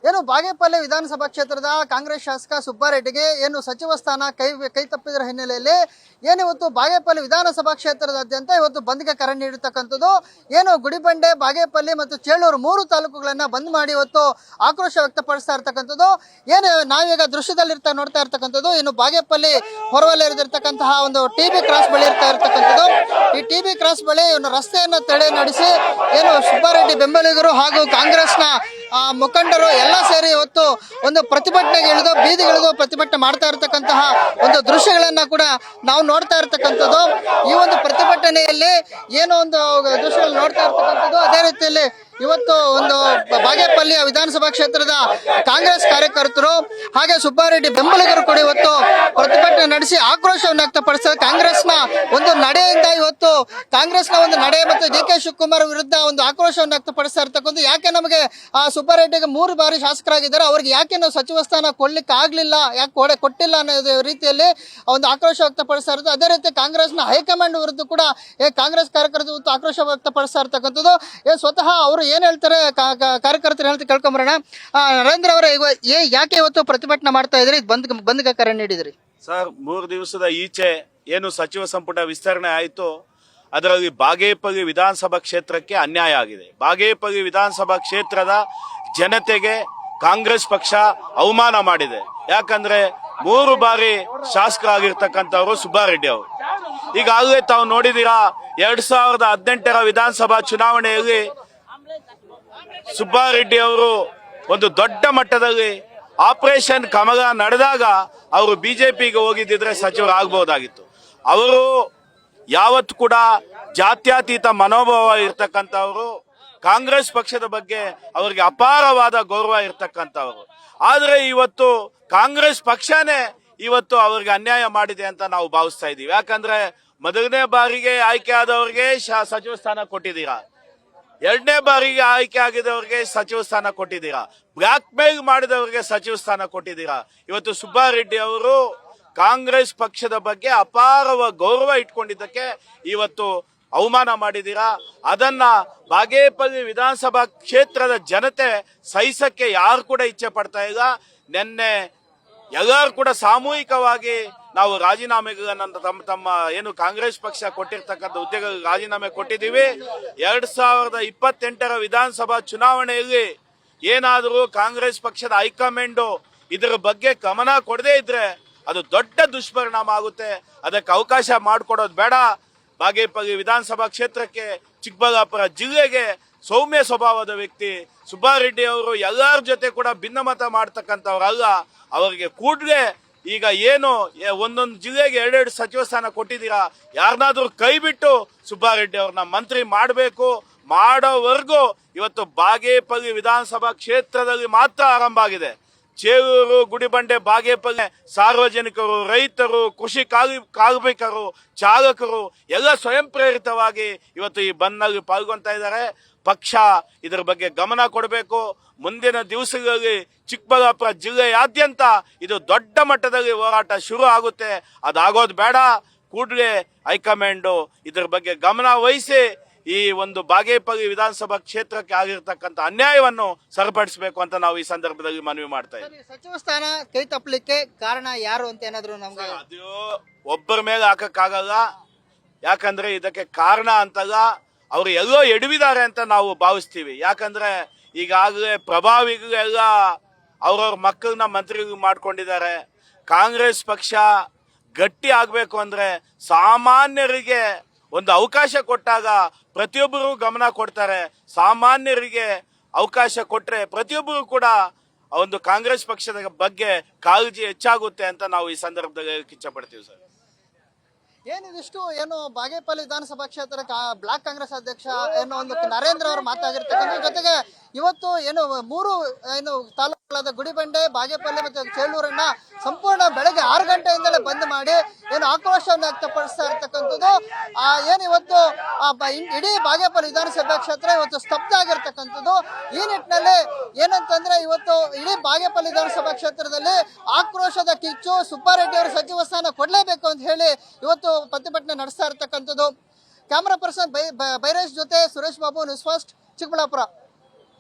ಏನು ಬಾಗೇಪಲ್ಲಿ ವಿಧಾನಸಭಾ ಕ್ಷೇತ್ರದ ಕಾಂಗ್ರೆಸ್ ಶಾಸಕ ಸುಬ್ಬಾರೆಡ್ಡಿಗೆ ಏನು ಸಚಿವ ಸ್ಥಾನ ಕೈ ತಪ್ಪಿದ್ರ ಹಿನ್ನೆಲೆಯಲ್ಲಿ ಏನಿವತ್ತು ಬಾಗೇಪಲ್ಲಿ ವಿಧಾನಸಭಾ ಕ್ಷೇತ್ರದಾದ್ಯಂತ ಇವತ್ತು ಬಂದ್ಗೆ ಕರೆ ನೀಡಿರ್ತಕ್ಕಂಥದ್ದು. ಏನು ಗುಡಿಬಂಡೆ, ಬಾಗೇಪಲ್ಲಿ ಮತ್ತು ಚೇಳೂರು 3 ತಾಲೂಕುಗಳನ್ನ ಬಂದ್ ಮಾಡಿ ಇವತ್ತು ಆಕ್ರೋಶ ವ್ಯಕ್ತಪಡಿಸ್ತಾ ಇರ್ತಕ್ಕಂಥದ್ದು. ಏನು ನಾವೀಗ ದೃಶ್ಯದಲ್ಲಿ ನೋಡ್ತಾ ಇರ್ತಕ್ಕಂಥದ್ದು ಏನು ಬಾಗೇಪಲ್ಲಿ ಹೊರವಲಯದಲ್ಲಿರ್ತಕ್ಕಂತಹ ಒಂದು TB ಕ್ರಾಸ್ ಬಳಿ ಇರ್ತಕ್ಕಂಥದ್ದು. ಈ TB ಕ್ರಾಸ್ ಬಳಿ ಒಂದು ರಸ್ತೆಯನ್ನು ತಡೆ ನಡೆಸಿ ಏನು ಸುಬ್ಬಾರೆಡ್ಡಿ ಬೆಂಬಲಿಗರು ಹಾಗೂ ಕಾಂಗ್ರೆಸ್ನ ಮುಖಂಡರು ಎಲ್ಲ ಸೇರಿ ಇವತ್ತು ಒಂದು ಪ್ರತಿಭಟನೆಗೆ ಇಳಿದು ಬೀದಿಗಿಳಿದು ಪ್ರತಿಭಟನೆ ಮಾಡ್ತಾ ಇರತಕ್ಕಂತಹ ಒಂದು ದೃಶ್ಯಗಳನ್ನ ಕೂಡ ನಾವು ನೋಡ್ತಾ ಇರ್ತಕ್ಕಂಥದ್ದು. ಈ ಒಂದು ಪ್ರತಿಭಟನೆಯಲ್ಲಿ ಏನೋ ಒಂದು ದೃಶ್ಯಗಳು ನೋಡ್ತಾ ಇರ್ತಕ್ಕಂಥದ್ದು. ಅದೇ ರೀತಿಯಲ್ಲಿ ಇವತ್ತು ಒಂದು ಬಾಗೇಪಲ್ಲಿಯ ವಿಧಾನಸಭಾ ಕ್ಷೇತ್ರದ ಕಾಂಗ್ರೆಸ್ ಕಾರ್ಯಕರ್ತರು ಹಾಗೆ ಸುಬ್ಬಾರೆಡ್ಡಿ ಬೆಂಬಲಿಗರು ಕೂಡ ಇವತ್ತು ಪ್ರತಿಭಟನೆ ನಡೆಸಿ ಆಕ್ರೋಶವನ್ನು ವ್ಯಕ್ತಪಡಿಸ್ತಾರೆ. ಕಾಂಗ್ರೆಸ್ನ ಒಂದು ನಡೆಯಿಂದ ಇವತ್ತು ಕಾಂಗ್ರೆಸ್ನ ಒಂದು ನಡೆ ಮತ್ತು DK ಶಿವಕುಮಾರ್ ವಿರುದ್ಧ ಒಂದು ಆಕ್ರೋಶವನ್ನು ವ್ಯಕ್ತಪಡಿಸ್ತಾ ಇರ್ತಕ್ಕಂಥ. ಯಾಕೆ ನಮಗೆ ಸುಬ್ಬಾರೆಡ್ಡಿಗೆ 3 ಬಾರಿ ಶಾಸಕರಾಗಿದ್ದಾರೆ, ಅವ್ರಿಗೆ ಯಾಕೆ ನಾವು ಸಚಿವ ಸ್ಥಾನ ಕೊಡ್ಲಿಕ್ಕೆ ಆಗ್ಲಿಲ್ಲ, ಯಾಕೆ ಕೊಟ್ಟಿಲ್ಲ ಅನ್ನೋ ರೀತಿಯಲ್ಲಿ ಒಂದು ಆಕ್ರೋಶ ವ್ಯಕ್ತಪಡಿಸ್ತಾ ಇರುತ್ತೆ. ಅದೇ ರೀತಿ ಕಾಂಗ್ರೆಸ್ನ ಹೈಕಮಾಂಡ್ ವಿರುದ್ಧ ಕೂಡ ಕಾಂಗ್ರೆಸ್ ಕಾರ್ಯಕರ್ತರು ಆಕ್ರೋಶ ವ್ಯಕ್ತಪಡಿಸ್ತಾ ಇರ್ತಕ್ಕಂಥದ್ದು. ಸ್ವತಃ ಅವರು ಏನ್ ಹೇಳ್ತಾರೆ ಕಾರ್ಯಕರ್ತರು ಹೇಳ್ತಾ ಕೇಳ್ಕೊಂಬರೋಣ. ನರೇಂದ್ರ ಅವರೇ, ಯಾಕೆ ಇವತ್ತು ಪ್ರತಿಭಟನೆ ಮಾಡ್ತಾ ಇದ್ರಿ, ಬಂದ್ಗೆ ಕರೆ ನೀಡಿದ್ರಿ? ಸರ್, 3 ದಿವಸದ ಈಚೆ ಏನು ಸಚಿವ ಸಂಪುಟ ವಿಸ್ತರಣೆ ಆಯಿತು, ಅದರಲ್ಲಿ ಬಾಗೇಪಲ್ಲಿ ವಿಧಾನಸಭಾ ಕ್ಷೇತ್ರಕ್ಕೆ ಅನ್ಯಾಯ ಆಗಿದೆ. ಬಾಗೇಪಲ್ಲಿ ವಿಧಾನಸಭಾ ಕ್ಷೇತ್ರದ ಜನತೆಗೆ ಕಾಂಗ್ರೆಸ್ ಪಕ್ಷ ಅವಮಾನ ಮಾಡಿದೆ. ಯಾಕಂದ್ರೆ 3 ಬಾರಿ ಶಾಸಕರಾಗಿರ್ತಕ್ಕಂಥವ್ರು ಸುಬ್ಬಾರೆಡ್ಡಿ ಅವರು. ಈಗಾಗಲೇ ತಾವು ನೋಡಿದೀರಾ, 2018ರ ವಿಧಾನಸಭಾ ಚುನಾವಣೆಯಲ್ಲಿ ಸುಬ್ಬಾರೆಡ್ಡಿ ಅವರು ಒಂದು ದೊಡ್ಡ ಮಟ್ಟದಲ್ಲಿ ಆಪರೇಷನ್ ಕಮಲ ನಡೆದಾಗ ಅವರು ಬಿಜೆಪಿಗೆ ಹೋಗಿದ್ದಿದ್ರೆ ಸಚಿವರಾಗಬಹುದಾಗಿತ್ತು. ಅವರು ಯಾವತ್ತು ಕೂಡ ಜಾತ್ಯತೀತ ಮನೋಭಾವ ಇರ್ತಕ್ಕಂಥವ್ರು, ಕಾಂಗ್ರೆಸ್ ಪಕ್ಷದ ಬಗ್ಗೆ ಅವರಿಗೆ ಅಪಾರವಾದ ಗೌರವ ಇರ್ತಕ್ಕಂಥವ್ರು. ಆದ್ರೆ ಇವತ್ತು ಕಾಂಗ್ರೆಸ್ ಪಕ್ಷನೇ ಇವತ್ತು ಅವರಿಗೆ ಅನ್ಯಾಯ ಮಾಡಿದೆ ಅಂತ ನಾವು ಭಾವಿಸ್ತಾ ಇದ್ದೀವಿ. ಯಾಕಂದ್ರೆ ಮೊದಲನೇ ಬಾರಿಗೆ ಆಯ್ಕೆ ಆದವರಿಗೆ ಸಚಿವ ಸ್ಥಾನ ಕೊಟ್ಟಿದ್ದೀರಾ, 2ನೇ ಬಾರಿಗೆ ಆಯ್ಕೆ ಆಗಿದವರಿಗೆ ಸಚಿವ ಸ್ಥಾನ ಕೊಟ್ಟಿದ್ದೀರಾ, ಬ್ಲಾಕ್ ಮೇಲ್ ಮಾಡಿದವರಿಗೆ ಸಚಿವ ಸ್ಥಾನ ಕೊಟ್ಟಿದ್ದೀರಾ. ಇವತ್ತು ಸುಬ್ಬಾರೆಡ್ಡಿ ಅವರು ಕಾಂಗ್ರೆಸ್ ಪಕ್ಷದ ಬಗ್ಗೆ ಅಪಾರವಾದ ಗೌರವ ಇಟ್ಕೊಂಡಿದ್ದಕ್ಕೆ ಇವತ್ತು ಅವಮಾನ ಮಾಡಿದ್ದೀರಾ. ಅದನ್ನ ಬಾಗೇಪಲ್ಲಿ ವಿಧಾನಸಭಾ ಕ್ಷೇತ್ರದ ಜನತೆ ಸಹಿಸಕ್ಕೆ ಯಾರು ಕೂಡ ಇಚ್ಛೆ ಪಡ್ತಾ ಇಲ್ಲ. ನಿನ್ನೆ ಎಲ್ಲರೂ ಕೂಡ ಸಾಮೂಹಿಕವಾಗಿ ನಾವು ರಾಜೀನಾಮೆಗಳನ್ನ ತಮ್ಮ ಏನು ಕಾಂಗ್ರೆಸ್ ಪಕ್ಷ ಕೊಟ್ಟಿರ್ತಕ್ಕಂಥ ಹುದ್ದೆಗಳು ರಾಜೀನಾಮೆ ಕೊಟ್ಟಿದ್ದೀವಿ. 2028ರ ವಿಧಾನಸಭಾ ಚುನಾವಣೆಯಲ್ಲಿ ಏನಾದರೂ ಕಾಂಗ್ರೆಸ್ ಪಕ್ಷದ ಹೈಕಮಾಂಡ್ ಇದರ ಬಗ್ಗೆ ಗಮನ ಕೊಡದೇ ಇದ್ರೆ ಅದು ದೊಡ್ಡ ದುಷ್ಪರಿಣಾಮ ಆಗುತ್ತೆ. ಅದಕ್ಕೆ ಅವಕಾಶ ಮಾಡಿಕೊಡೋದು ಬೇಡ. ಬಾಗೇಪಲ್ಲಿ ವಿಧಾನಸಭಾ ಕ್ಷೇತ್ರಕ್ಕೆ, ಚಿಕ್ಕಬಳ್ಳಾಪುರ ಜಿಲ್ಲೆಗೆ ಸೌಮ್ಯ ಸ್ವಭಾವದ ವ್ಯಕ್ತಿ ಸುಬ್ಬಾರೆಡ್ಡಿ ಅವರು ಎಲ್ಲರ ಜೊತೆ ಕೂಡ ಭಿನ್ನಮತ ಮಾಡ್ತಕ್ಕಂಥವ್ರಲ್ಲ. ಅವರಿಗೆ ಕೂಡಲೇ ಈಗ ಏನು ಒಂದೊಂದು ಜಿಲ್ಲೆಗೆ 2 ಸಚಿವ ಸ್ಥಾನ ಕೊಟ್ಟಿದ್ದೀರಾ, ಯಾರನ್ನಾದ್ರೂ ಕೈ ಬಿಟ್ಟು ಸುಬ್ಬಾರೆಡ್ಡಿ ಅವ್ರನ್ನ ಮಂತ್ರಿ ಮಾಡಬೇಕು. ಮಾಡೋವರೆಗೂ ಇವತ್ತು ಬಾಗೇಪಲ್ಲಿ ವಿಧಾನಸಭಾ ಕ್ಷೇತ್ರದಲ್ಲಿ ಮಾತ್ರ ಆರಂಭ ಆಗಿದೆ. ಚೇಳೂರು, ಗುಡಿಬಂಡೆ, ಬಾಗೇಪಲ್ಲಿ ಸಾರ್ವಜನಿಕರು, ರೈತರು, ಕೃಷಿ ಕಾರ್ಮಿಕರು, ಚಾಲಕರು ಎಲ್ಲ ಸ್ವಯಂ ಪ್ರೇರಿತವಾಗಿ ಇವತ್ತು ಈ ಬಂದ್ನಲ್ಲಿ ಪಾಲ್ಗೊಳ್ತಾ ಇದ್ದಾರೆ. ಪಕ್ಷ ಇದರ ಬಗ್ಗೆ ಗಮನ ಕೊಡಬೇಕು. ಮುಂದಿನ ದಿವಸಗಳಲ್ಲಿ ಚಿಕ್ಕಬಳ್ಳಾಪುರ ಜಿಲ್ಲೆಯಾದ್ಯಂತ ಇದು ದೊಡ್ಡ ಮಟ್ಟದಲ್ಲಿ ಹೋರಾಟ ಶುರು ಆಗುತ್ತೆ. ಅದಾಗೋದು ಬೇಡ. ಕೂಡಲೇ ಹೈಕಮಾಂಡ್ ಇದರ ಬಗ್ಗೆ ಗಮನ ವಹಿಸಿ ಈ ಒಂದು ಬಾಗೇಪಲ್ಲಿ ವಿಧಾನಸಭಾ ಕ್ಷೇತ್ರಕ್ಕೆ ಆಗಿರ್ತಕ್ಕಂಥ ಅನ್ಯಾಯವನ್ನು ಸರಿಪಡಿಸಬೇಕು ಅಂತ ನಾವು ಈ ಸಂದರ್ಭದಲ್ಲಿ ಮನವಿ ಮಾಡ್ತಾ ಇದ್ದೀವಿ. ಸಚಿವ ಸ್ಥಾನ ಕೈ ತಪ್ಪಲಿಕ್ಕೆ ಕಾರಣ ಯಾರು ಅಂತ ಏನಾದ್ರು ನಮ್ಗೆ ಅದು ಒಬ್ಬರ ಮೇಲೆ ಹಾಕಕ್ಕಾಗಲ್ಲ. ಯಾಕಂದ್ರೆ ಇದಕ್ಕೆ ಕಾರಣ ಅಂತಲ್ಲ, ಅವರು ಎಲ್ಲೋ ಎಡವಿದ್ದಾರೆ ಅಂತ ನಾವು ಭಾವಿಸ್ತೀವಿ. ಯಾಕಂದ್ರೆ ಈಗಾಗಲೇ ಪ್ರಭಾವಿಗಳೆಲ್ಲ ಅವ್ರವ್ರ ಮಕ್ಕಳನ್ನ ಮಂತ್ರಿ ಮಾಡ್ಕೊಂಡಿದ್ದಾರೆ. ಕಾಂಗ್ರೆಸ್ ಪಕ್ಷ ಗಟ್ಟಿ ಆಗ್ಬೇಕು ಅಂದ್ರೆ ಸಾಮಾನ್ಯರಿಗೆ ಒಂದು ಅವಕಾಶ ಕೊಟ್ಟಾಗ ಪ್ರತಿಯೊಬ್ಬರು ಗಮನ ಕೊಡ್ತಾರೆ. ಸಾಮಾನ್ಯರಿಗೆ ಅವಕಾಶ ಕೊಟ್ರೆ ಪ್ರತಿಯೊಬ್ಬರು ಕೂಡ ಒಂದು ಕಾಂಗ್ರೆಸ್ ಪಕ್ಷದ ಬಗ್ಗೆ ಕಾಳಜಿ ಹೆಚ್ಚಾಗುತ್ತೆ ಅಂತ ನಾವು ಈ ಸಂದರ್ಭದಲ್ಲಿ ಇಚ್ಛೆ ಪಡ್ತೀವಿ. ಸರ್, ಏನಿದಿಷ್ಟು ಏನು ಬಾಗೇಪಲ್ಲಿ ವಿಧಾನಸಭಾ ಕ್ಷೇತ್ರ ಬ್ಲಾಕ್ ಕಾಂಗ್ರೆಸ್ ಅಧ್ಯಕ್ಷ ಏನು ಒಂದು ನರೇಂದ್ರ ಅವರು ಮಾತಾಗಿರ್ತಕ್ಕಂಥ. ಜೊತೆಗೆ ಇವತ್ತು ಏನು 3 ತಾಲೂಕುಗಳಾದ ಗುಡಿಬಂಡೆ, ಬಾಗೇಪಲ್ಲಿ ಮತ್ತು ಚೇಳೂರನ್ನ ಸಂಪೂರ್ಣ ಬೆಳಗ್ಗೆ 6 ಗಂಟೆಯಿಂದಲೇ ಬಂದ್ ಮಾಡಿ ಏನು ಆಕ್ರೋಶವನ್ನು ವ್ಯಕ್ತಪಡಿಸ್ತಾ ಇರ್ತಕ್ಕಂಥದ್ದು. ಏನು ಇವತ್ತು ಇಡೀ ಬಾಗೇಪಲ್ಲಿ ವಿಧಾನಸಭಾ ಕ್ಷೇತ್ರ ಇವತ್ತು ಸ್ತಬ್ಧ ಆಗಿರ್ತಕ್ಕಂಥದ್ದು. ಈ ನಿಟ್ಟಿನಲ್ಲಿ ಏನಂತಂದ್ರೆ ಇವತ್ತು ಇಡೀ ಬಾಗೇಪಲ್ಲಿ ವಿಧಾನಸಭಾ ಕ್ಷೇತ್ರದಲ್ಲಿ ಆಕ್ರೋಶದ ಕಿಚ್ಚು. ಸುಬ್ಬಾರೆಡ್ಡಿ ಅವರು ಸಚಿವ ಸ್ಥಾನ ಕೊಡಲೇಬೇಕು ಅಂತ ಹೇಳಿ ಇವತ್ತು ಪ್ರತಿಭಟನೆ ನಡೆಸ್ತಾ ಇರ್ತಕ್ಕಂಥದ್ದು. ಕ್ಯಾಮರಾ ಪರ್ಸನ್ ಬೈರೇಶ್ ಜೊತೆ ಸುರೇಶ್ ಬಾಬು, ನ್ಯೂಸ್ ಫಸ್ಟ್, ಚಿಕ್ಕಬಳ್ಳಾಪುರ.